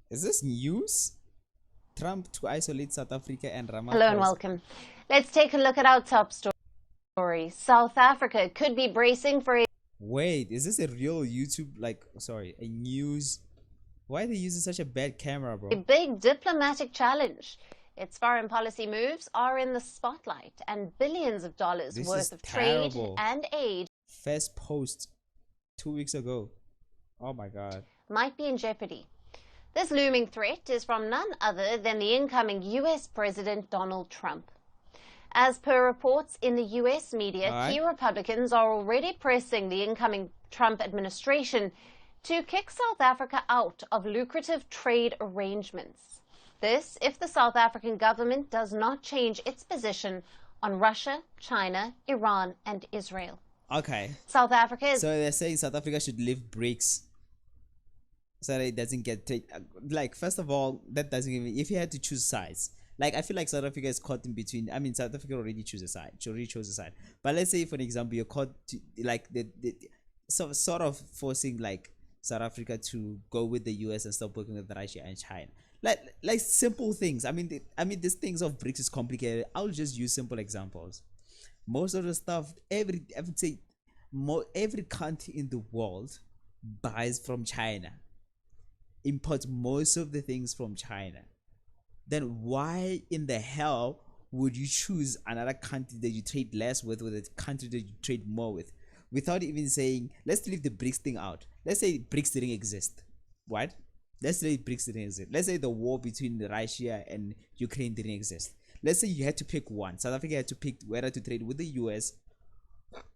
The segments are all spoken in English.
Is this news? Trump to isolate South Africa and Hello and Ramaphosa. welcome. Let's take a look at our top story. South Africa could be bracing for a Wait, is this a real YouTube, like, sorry, a news? Why are they using such a bad camera, bro? big diplomatic challenge. Its foreign policy moves are in the spotlight, and billions of dollars This worth is of trade terrible. and aid First post 2 weeks ago. Oh my god. might be in jeopardy. This looming threat is from none other than the incoming US President Donald Trump. As per reports in the US media, key Republicans are already pressing the incoming Trump administration to kick South Africa out of lucrative trade arrangements. This if the South African government does not change its position on Russia, China, Iran, and Israel. Okay. South Africa is... So they're saying South Africa should leave BRICS so that it doesn't get like, first of all, that doesn't even, if you had to choose sides, like, I feel like South Africa is caught in between. I mean, South Africa already chose a side. She already chose a side. But let's say, for an example, you're caught to, like, sort of forcing, like, South Africa to go with the US and stop working with Russia and China. Like simple things. I mean, these things of BRICS is complicated. I'll just use simple examples. Most of the stuff, I would say, every country in the world buys from China, imports most of the things from China. Then why in the hell would you choose another country that you trade less with a country that you trade more with, without even saying, let's leave the BRICS thing out. Let's say BRICS didn't exist. What? Let's say BRICS didn't exist. Let's say the war between Russia and Ukraine didn't exist. Let's say you had to pick one. South Africa had to pick whether to trade with the US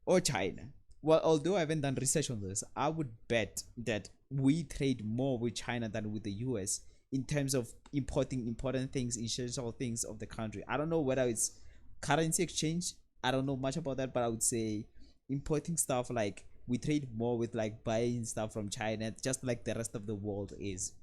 or China. Well, although I haven't done research on this, I would bet that we trade more with China than with the US in terms of importing important things, essential things of the country. I don't know whether it's currency exchange. I don't know much about that, but I would say importing stuff, like, we trade more with, like, buying stuff from China, just like the rest of the world is.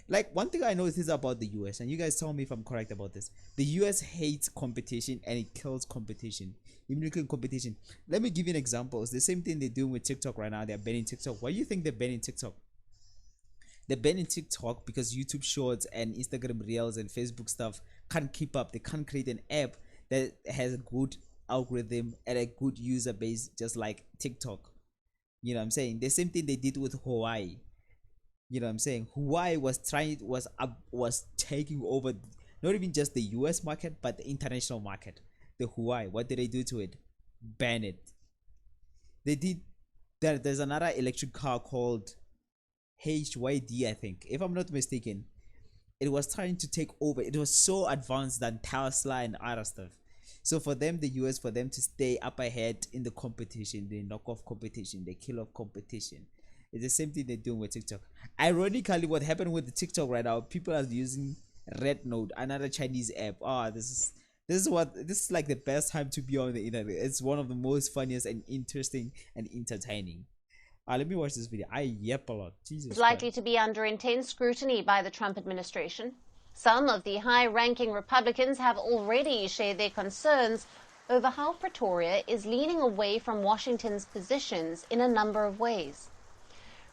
Like, one thing I noticed about the US, and you guys tell me if I'm correct about this, the US hates competition and it kills competition. Even in competition. Let me give you an example. It's the same thing they're doing with TikTok right now. They're banning TikTok. Why do you think they're banning TikTok? They're banning TikTok because YouTube Shorts and Instagram Reels and Facebook stuff can't keep up. They can't create an app that has a good algorithm and a good user base, just like TikTok. You know what I'm saying? The same thing they did with Hawaii. You know what I'm saying? Hawaii was taking over not even just the US market, but the international market. The Hawaii, what did they do to it? Ban it. They did. There's another electric car called HYD, I think, if I'm not mistaken. It was trying to take over. It was so advanced than Tesla and other stuff. So for them, the US, for them to stay up ahead in the competition, the knockoff competition, the kill off competition, it's the same thing they're doing with TikTok. Ironically, what happened with the TikTok right now, people are using Red Note, another Chinese app. This is like the best time to be on the internet. It's one of the most funniest and interesting and entertaining. Let me watch this video. I yep a lot. Jesus is likely Christ. to be under intense scrutiny by the Trump administration. Some of the high-ranking Republicans have already shared their concerns over how Pretoria is leaning away from Washington's positions in a number of ways.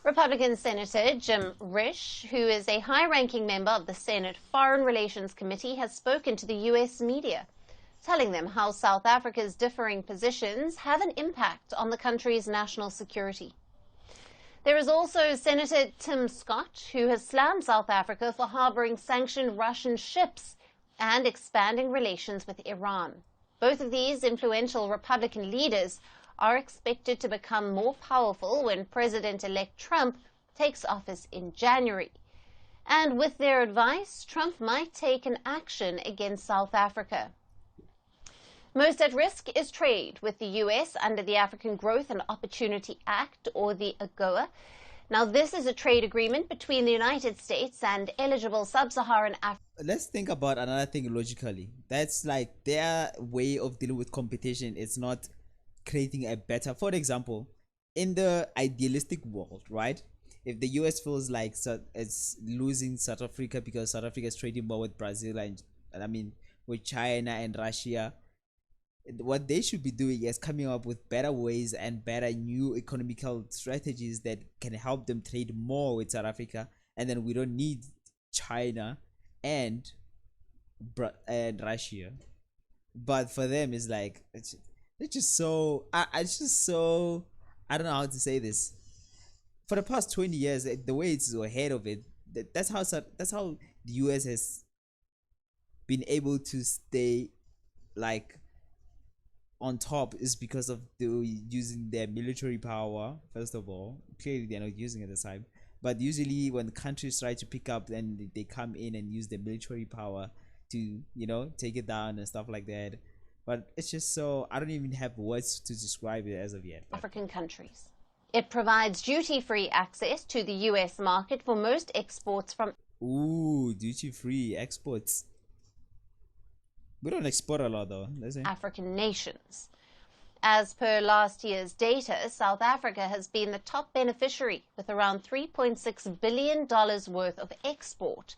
Republican Senator Jim Risch, who is a high-ranking member of the Senate Foreign Relations Committee, has spoken to the U.S. media, telling them how South Africa's differing positions have an impact on the country's national security. There is also Senator Tim Scott, who has slammed South Africa for harboring sanctioned Russian ships and expanding relations with Iran. Both of these influential Republican leaders are expected to become more powerful when President-elect Trump takes office in January. And with their advice, Trump might take an action against South Africa. Most at risk is trade with the U.S. under the African Growth and Opportunity Act, or the AGOA. Now, this is a trade agreement between the United States and eligible sub-Saharan Africa. Let's think about another thing logically. That's like their way of dealing with competition. It's not creating a better, for example, in the idealistic world, right? If the US feels like it's losing South Africa because South Africa is trading more with Brazil and I mean with China and Russia, what they should be doing is coming up with better ways and better new economical strategies that can help them trade more with South Africa and then we don't need China and and Russia. But for them, it's like it's just so it's just so I don't know how to say this. For the past 20 years, the way it's ahead of it, that's how the US has been able to stay like on top, is because of the using their military power. First of all, clearly they're not using it at the time, but usually when countries try to pick up, then they come in and use their military power to, you know, take it down and stuff like that. But it's just so I don't even have words to describe it as of yet. African countries. It provides duty-free access to the US market for most exports from duty-free exports. We don't export a lot though. African nations. As per last year's data, South Africa has been the top beneficiary with around $3.6 billion worth of export,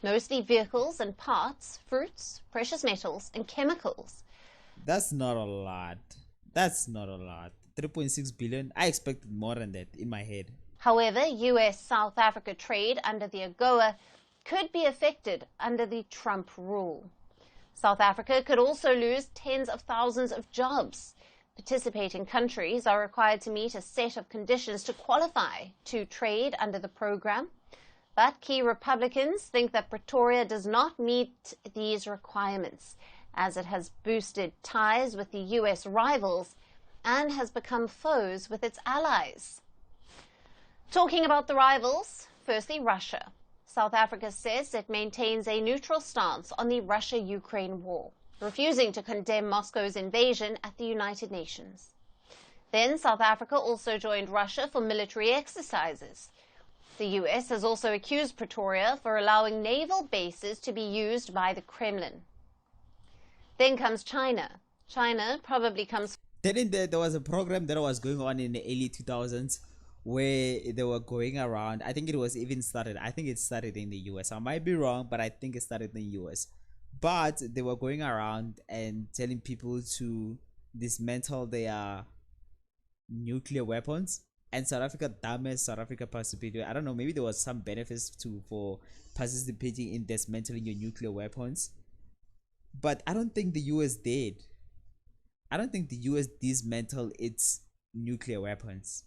mostly vehicles and parts, fruits, precious metals, and chemicals. That's not a lot. That's not a lot. 3.6 billion. I expected more than that in my head. However, US-South Africa trade under the AGOA could be affected under the Trump rule. South Africa could also lose tens of thousands of jobs. Participating countries are required to meet a set of conditions to qualify to trade under the program. But key Republicans think that Pretoria does not meet these requirements, as it has boosted ties with the US rivals and has become foes with its allies. Talking about the rivals, firstly Russia. South Africa says it maintains a neutral stance on the Russia-Ukraine war, refusing to condemn Moscow's invasion at the United Nations. Then South Africa also joined Russia for military exercises. The US has also accused Pretoria for allowing naval bases to be used by the Kremlin. Then comes China. China probably comes... Then there was a program that was going on in the early 2000s where they were going around. I think it was even started. I think it started in the US. I might be wrong, but I think it started in the US. But they were going around and telling people to dismantle their nuclear weapons. And South Africa, damaged. South Africa participated. I don't know, maybe there was some benefits for participating in dismantling your nuclear weapons. But I don't think the US did. I don't think the US dismantled its nuclear weapons.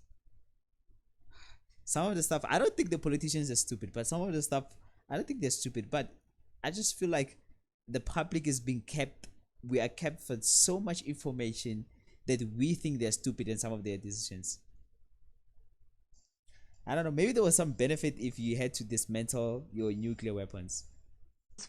Some of the stuff, I don't think the politicians are stupid, but some of the stuff, I don't think they're stupid. But I just feel like the public is being kept, we are kept for so much information that we think they're stupid in some of their decisions. I don't know, maybe there was some benefit if you had to dismantle your nuclear weapons.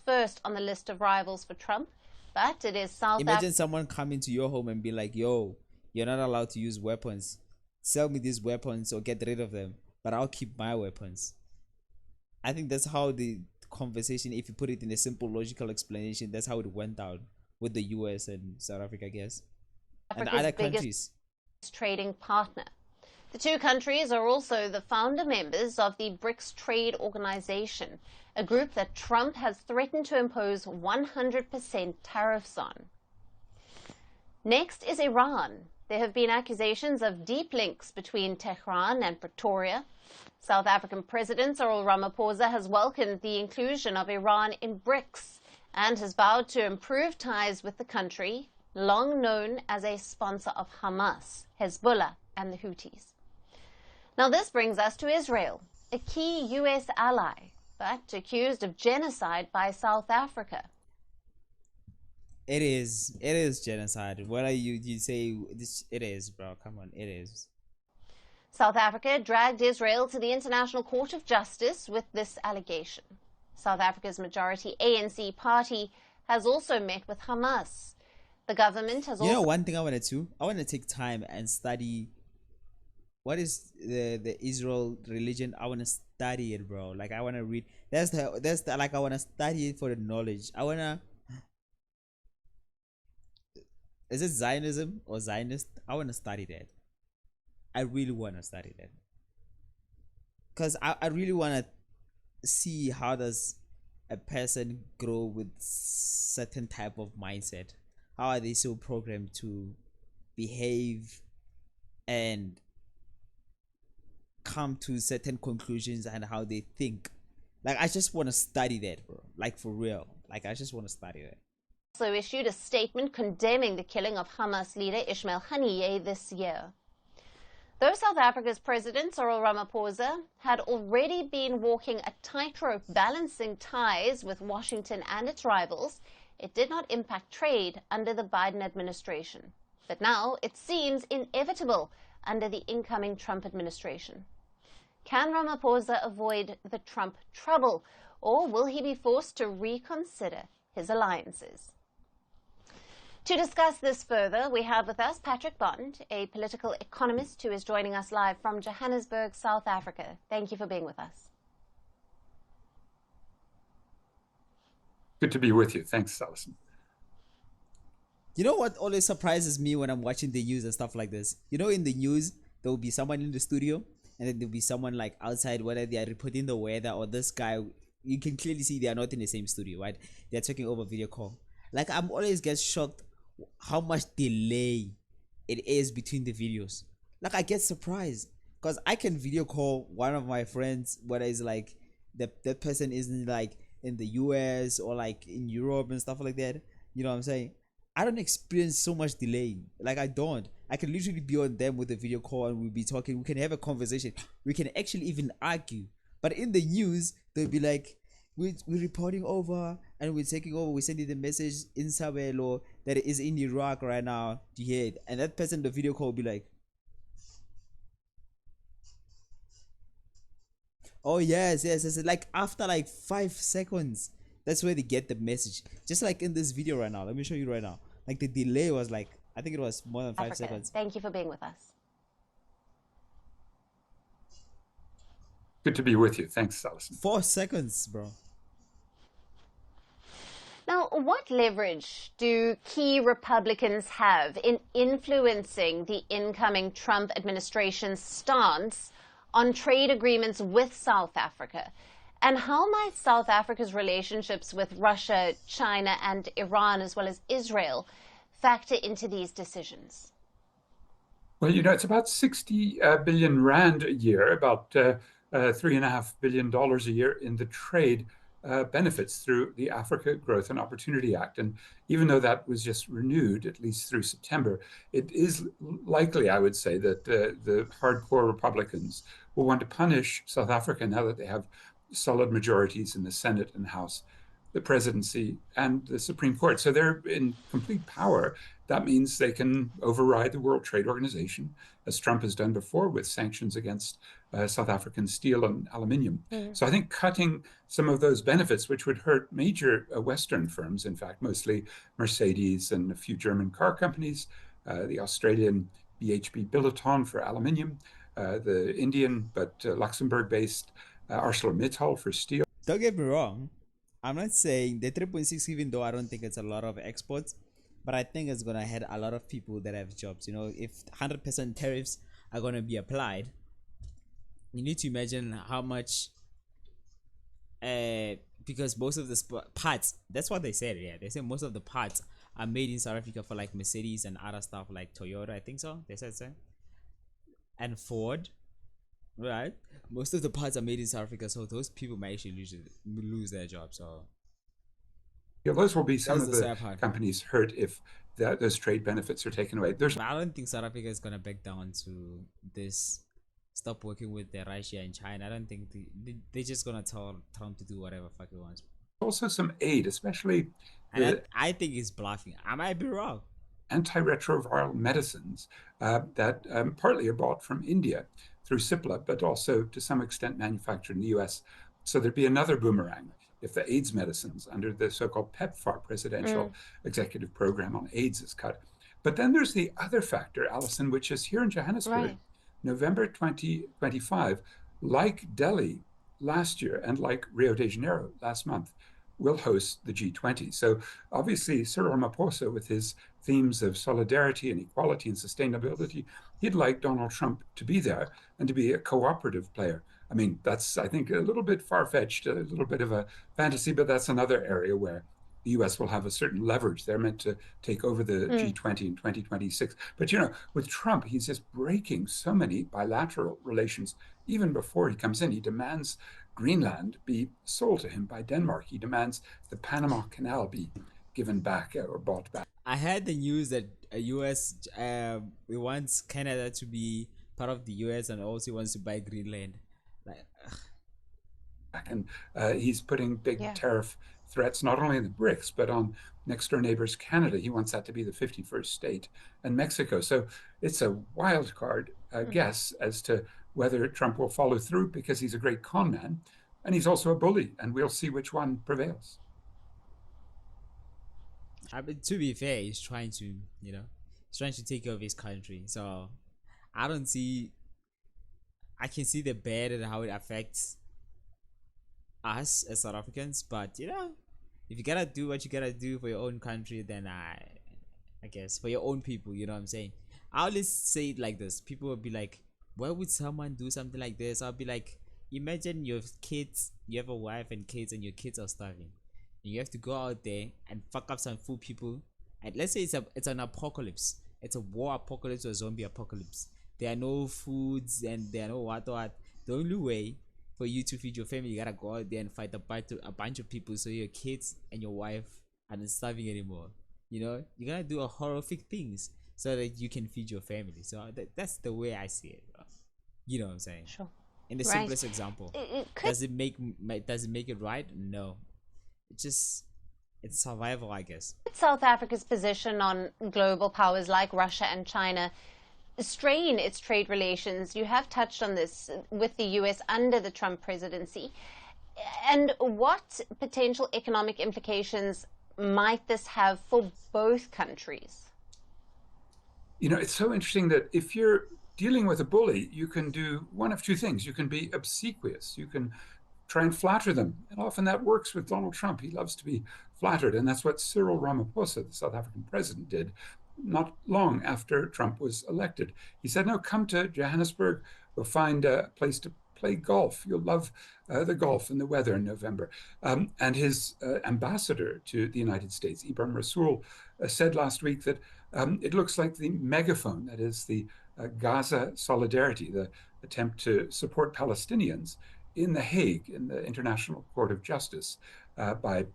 First on the list of rivals for Trump, but it is South Africa. Imagine someone coming to your home and be like, yo, you're not allowed to use weapons. Sell me these weapons or get rid of them, but I'll keep my weapons. I think that's how the conversation, if you put it in a simple logical explanation, that's how it went down with the US and South Africa, I guess. Africa's and other countries. Trading partner. The two countries are also the founder members of the BRICS Trade Organization, a group that Trump has threatened to impose 100% tariffs on. Next is Iran. There have been accusations of deep links between Tehran and Pretoria. South African President Cryril Ramaphosa has welcomed the inclusion of Iran in BRICS and has vowed to improve ties with the country, long known as a sponsor of Hamas, Hezbollah, and the Houthis. Now this brings us to Israel, a key US ally, but accused of genocide by South Africa. It is genocide. What are you say this? It is, bro. Come on, it is. South Africa dragged Israel to the International Court of Justice with this allegation. South Africa's majority ANC party has also met with Hamas. The government has also... You know, one thing I want to take time and study what is the Israel religion. I want to study it, bro. Like, I want to read. That's the like, I want to study it for the knowledge. I want to... Is it Zionism or Zionist? I want to study that. I really want to study that. Because I really want to see how does a person grow with certain type of mindset. How are they so programmed to behave and come to certain conclusions, and how they think Like I just want to study that, bro. Like for real. Like I just want to study that. Also issued a statement condemning the killing of Hamas leader Ismail Haniyeh this year. Though South Africa's President Cryril Ramaphosa had already been walking a tightrope balancing ties with Washington and its rivals, it did not impact trade under the Biden administration. But now it seems inevitable under the incoming Trump administration. Can Ramaphosa avoid the Trump trouble, or will he be forced to reconsider his alliances? To discuss this further, we have with us Patrick Bond, a political economist who is joining us live from Johannesburg, South Africa. Thank you for being with us. Good to be with you. Thanks, Alison. You know what always surprises me when I'm watching the news and stuff like this? You know, in the news, there will be someone in the studio and then there'll be someone like outside, whether they are reporting the weather or this guy. You can clearly see they are not in the same studio, right? They're talking over video call. Like, I'm always get shocked how much delay it is between the videos. Like, I get surprised because I can video call one of my friends, whether it's like that person isn't like in the US or like in Europe and stuff like that. You know what I'm saying? I don't experience so much delay. Like I don't. I can literally be on them with a video call and we'll be talking. We can have a conversation. We can actually even argue. But in the news, they'll be like, we're reporting over and we're taking over. We're sending the message in Sabelo that is in Iraq right now. Do you hear it? And that person, the video call will be like, oh yes, yes, yes. Like after like 5 seconds, that's where they get the message. Just like in this video right now. Let me show you right now. Like the delay was like, I think it was more than 5 seconds. Thank you for being with us. Good to be with you. Thanks, Alison. 4 seconds, bro. Now, what leverage do key Republicans have in influencing the incoming Trump administration's stance on trade agreements with South Africa? And how might South Africa's relationships with Russia, China, and Iran, as well as Israel, factor into these decisions? Well, you know, it's about 60 billion rand a year, about $3.5 billion a year in the trade benefits through the Africa Growth and Opportunity Act. And even though that was just renewed, at least through September, it is likely, I would say, that the hardcore Republicans will want to punish South Africa now that they have solid majorities in the Senate and House, the presidency, and the Supreme Court. So they're in complete power. That means they can override the World Trade Organization, as Trump has done before with sanctions against South African steel and aluminium. So I think cutting some of those benefits, which would hurt major Western firms, in fact, mostly Mercedes and a few German car companies, the Australian BHP Billiton for aluminium, the Indian but Luxembourg-based ArcelorMittal for steel. Don't get me wrong. I'm not saying the 3.6, even though I don't think it's a lot of exports, but I think it's gonna hit a lot of people that have jobs. You know, if 100% tariffs are gonna be applied, you need to imagine how much. Because most of the parts, that's what they said. Yeah, they said most of the parts are made in South Africa for like Mercedes and other stuff like Toyota. I think so. They said so. And Ford, right? Most of the parts are made in South Africa, so those people might actually lose their jobs. So yeah, those will be some of the companies hurt if those trade benefits are taken away. I don't think South Africa is gonna back down to this. Stop working with the Russia and China. I don't think they're just gonna tell Trump to do whatever fuck he wants. Also, some aid, especially. And I think he's bluffing. I might be wrong. Antiretroviral medicines that partly are bought from India through CIPLA, but also to some extent manufactured in the US. So there'd be another boomerang if the AIDS medicines under the so-called PEPFAR presidential executive program on AIDS is cut. But then there's the other factor, Alison, which is here in Johannesburg, November 2025, like Delhi last year and like Rio de Janeiro last month, will host the G20. So obviously Cryril Ramaphosa, with his themes of solidarity and equality and sustainability, he'd like Donald Trump to be there and to be a cooperative player. I mean, that's, I think, a little bit far-fetched, a little bit of a fantasy, but that's another area where the US will have a certain leverage. They're meant to take over the G20 in 2026. But, you know, with Trump, he's just breaking so many bilateral relations. Even before he comes in, he demands Greenland be sold to him by Denmark. He demands the Panama Canal be given back or bought back. I heard the news that US it wants Canada to be part of the US and also wants to buy Greenland. Like, And he's putting big Yeah. tariff threats not only in the BRICS, but on next door neighbors Canada. He wants that to be the 51st state, and Mexico. So it's a wild card guess as to whether Trump will follow through, because he's a great con man and he's also a bully, and we'll see which one prevails. to be fair, he's trying to, he's trying to take care of his country. So I don't see. I can see the bad and how it affects us as South Africans, but if you gotta do what you gotta do for your own country, then I guess for your own people, you know what I'm saying. I always say it like this: people will be like, "Why would someone do something like this?" I'll be like, "Imagine you have kids, you have a wife and kids, and your kids are starving, and you have to go out there and fuck up some food people. And let's say it's an apocalypse, it's a war apocalypse or a zombie apocalypse. There are no foods and there are no what. The only way for you to feed your family, you gotta go out there and fight a bunch of people so your kids and your wife aren't starving anymore. You gotta do a horrific things so that you can feed your family. So that's the way I see it, bro. You know what I'm saying? Sure. In the Right. simplest example, It could does it make it right? No. It's survival, I guess. South Africa's position on global powers like Russia and China strain its trade relations. You have touched on this with the US under the Trump presidency. And what potential economic implications might this have for both countries? It's so interesting that if you're dealing with a bully, you can do one of two things. You can be obsequious. You can try and flatter them. And often that works with Donald Trump. He loves to be flattered. And that's what Cryril Ramaphosa, the South African president, did not long after Trump was elected. He said, "No, come to Johannesburg. We'll find a place to play golf. You'll love the golf and the weather in November." And his ambassador to the United States, Ibrahim Rasool, said last week that it looks like the megaphone, that is the Gaza solidarity, the attempt to support Palestinians in The Hague, in the International Court of Justice, by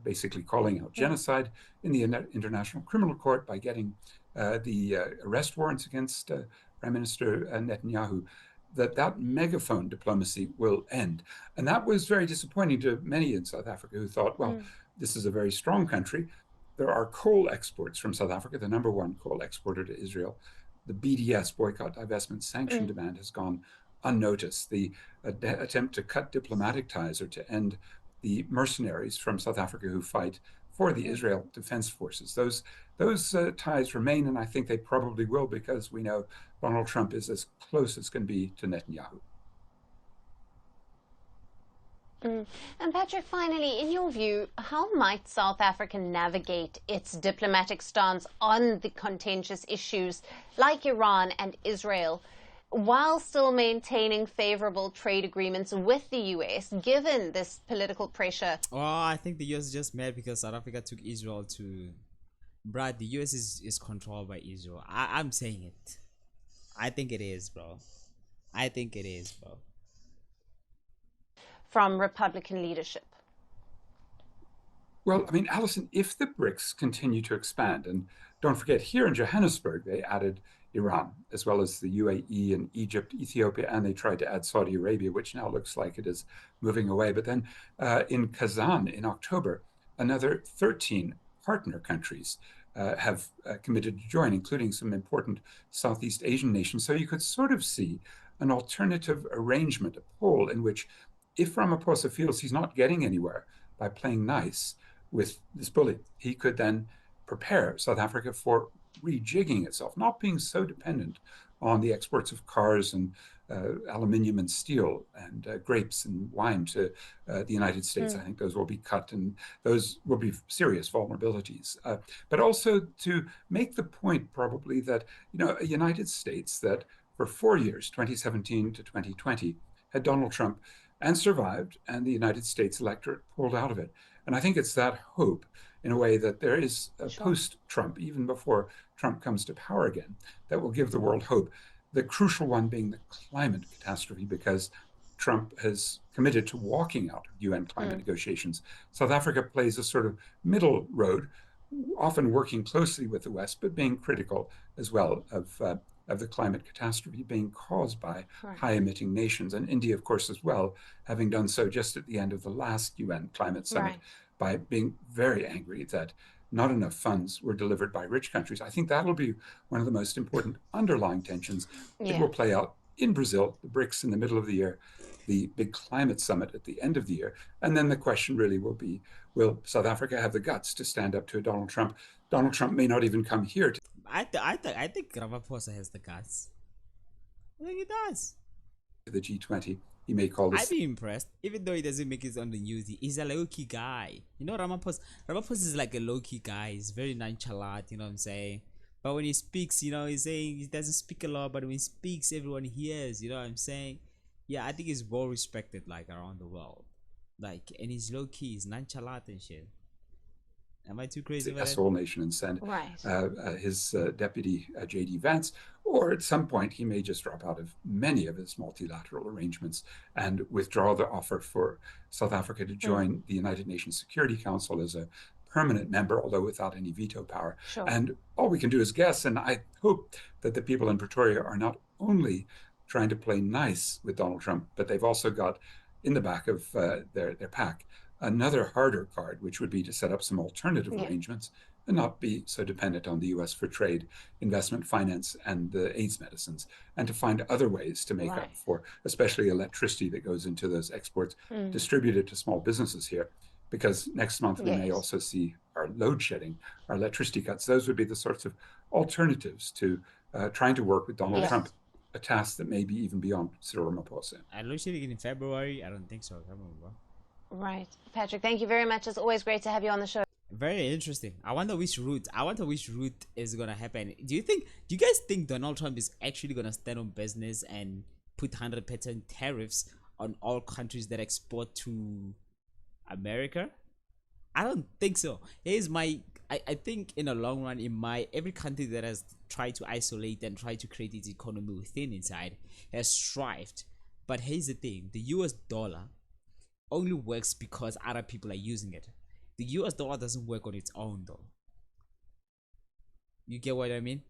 basically calling out genocide in the International Criminal Court, by getting the arrest warrants against Prime Minister Netanyahu, that megaphone diplomacy will end. And that was very disappointing to many in South Africa who thought, well, this is a very strong country. There are coal exports from South Africa, the number one coal exporter to Israel. The BDS, boycott, divestment, sanction demand has gone unnoticed. The attempt to cut diplomatic ties or to end the mercenaries from South Africa who fight for the Israel Defense Forces. Those ties remain, and I think they probably will, because we know Donald Trump is as close as can be to Netanyahu. And Patrick, finally, in your view, how might South Africa navigate its diplomatic stance on the contentious issues like Iran and Israel, while still maintaining favorable trade agreements with the US, given this political pressure? Oh, I think the US is just mad because South Africa took Israel to... Brad, the US is controlled by Israel. I'm saying it. I think it is, bro. I think it is, bro. From Republican leadership. Well, I mean, Alison, if the BRICS continue to expand, and don't forget, here in Johannesburg, they added Iran, as well as the UAE and Egypt, Ethiopia, and they tried to add Saudi Arabia, which now looks like it is moving away. But then in Kazan in October, another 13 partner countries have committed to join, including some important Southeast Asian nations. So you could sort of see an alternative arrangement, a pole in which, if Ramaphosa feels he's not getting anywhere by playing nice with this bully, he could then prepare South Africa for rejigging itself, not being so dependent on the exports of cars and aluminium and steel and grapes and wine to the United States. I think those will be cut, and those will be serious vulnerabilities. But also to make the point, probably, that a United States that for 4 years, 2017 to 2020, had Donald Trump and survived, and the United States electorate pulled out of it. And I think it's that hope, in a way, that there is a post-Trump, even before Trump comes to power again, that will give the world hope. The crucial one being the climate catastrophe, because Trump has committed to walking out of UN climate negotiations. South Africa plays a sort of middle road, often working closely with the West, but being critical as well of the climate catastrophe being caused by high emitting nations. And India, of course, as well, having done so just at the end of the last UN climate summit by being very angry that not enough funds were delivered by rich countries. I think that'll be one of the most important underlying tensions. It will play out in Brazil, the BRICS in the middle of the year, the big climate summit at the end of the year. And then the question really will be, will South Africa have the guts to stand up to a Donald Trump? Donald Trump may not even come here. I think Ramaphosa has the guts. I think he does. To the G20. He may call this. I'd be impressed, even though he doesn't make it on the news. He's a low-key guy. You know, Ramaphosa is like a low-key guy. He's very nonchalant, you know what I'm saying? But when he speaks, you know, he's saying he doesn't speak a lot, but when he speaks, everyone hears, you know what I'm saying? Yeah, I think he's well respected, like, around the world. Like, and he's low-key, he's nonchalant and shit. Am I too crazy about the whole nation and send his deputy J.D. Vance, or at some point he may just drop out of many of his multilateral arrangements and withdraw the offer for South Africa to join the United Nations Security Council as a permanent member, although without any veto power. And all we can do is guess, and I hope that the people in Pretoria are not only trying to play nice with Donald Trump, but they've also got in the back of their pack another harder card, which would be to set up some alternative arrangements and not be so dependent on the US for trade, investment, finance, and the AIDS medicines, and to find other ways to make up for, especially electricity that goes into those exports, distributed to small businesses here. Because next month we may also see our load shedding, our electricity cuts. Those would be the sorts of alternatives to trying to work with Donald Trump, a task that may be even beyond Cryril Ramaphosa. And load shedding in February? I don't think so. I remember. Right. Patrick, thank you very much. It's always great to have you on the show. Very interesting. I wonder which route is gonna happen. Do you guys think Donald Trump is actually gonna stand on business and put 100% tariffs on all countries that export to America? I don't think so. Here's my I think in the long run, every country that has tried to isolate and try to create its economy within inside has thrived. But here's the thing: the US dollar only works because other people are using it. The US dollar doesn't work on its own, though. You get what I mean?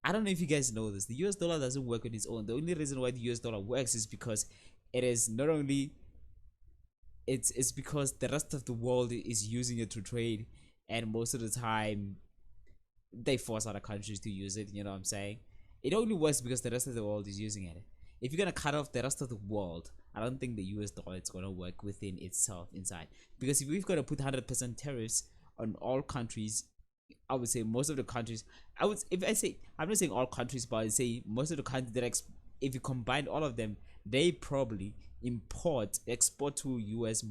I don't know if you guys know this. The US dollar doesn't work on its own. The only reason why the US dollar works is because it is not only it's because the rest of the world is using it to trade, and most of the time they force other countries to use it. You know what I'm saying? It only works because the rest of the world is using it. If you're gonna cut off the rest of the world, I don't think the US dollar is gonna work within itself inside. Because if we've got to put 100% tariffs on all countries, I would say most of the countries. I'm not saying all countries, but I would say most of the countries that if you combine all of them, they probably export to US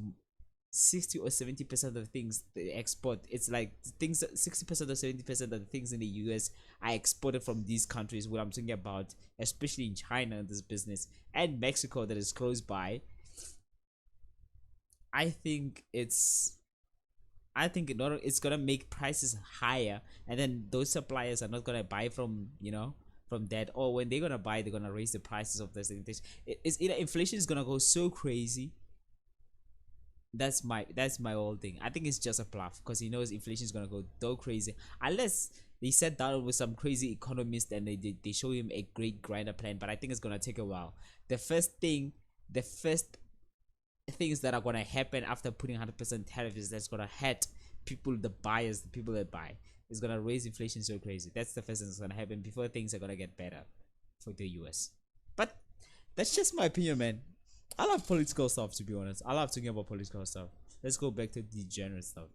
60 or 70% of the things they export. It's like things 60% or 70% of the things in the US are exported from these countries. What I'm talking about, especially in China, this business, and Mexico that is close by. I think it's gonna make prices higher, and then those suppliers are not gonna buy from from that, or when they're gonna buy, they're gonna raise the prices of this. Inflation is gonna go so crazy. That's my whole thing. I think it's just a bluff because he knows inflation is gonna go so crazy unless they sat down with some crazy economist and they show him a great grinder plan. But I think it's gonna take a while. The first things that are gonna happen after putting 100% tariff is that's gonna hurt people, the buyers, the people that buy. It's gonna raise inflation so crazy. That's the first thing that's gonna happen before things are gonna get better for the US. But that's just my opinion, man. I love political stuff, to be honest. I love talking about political stuff. Let's go back to degenerate stuff.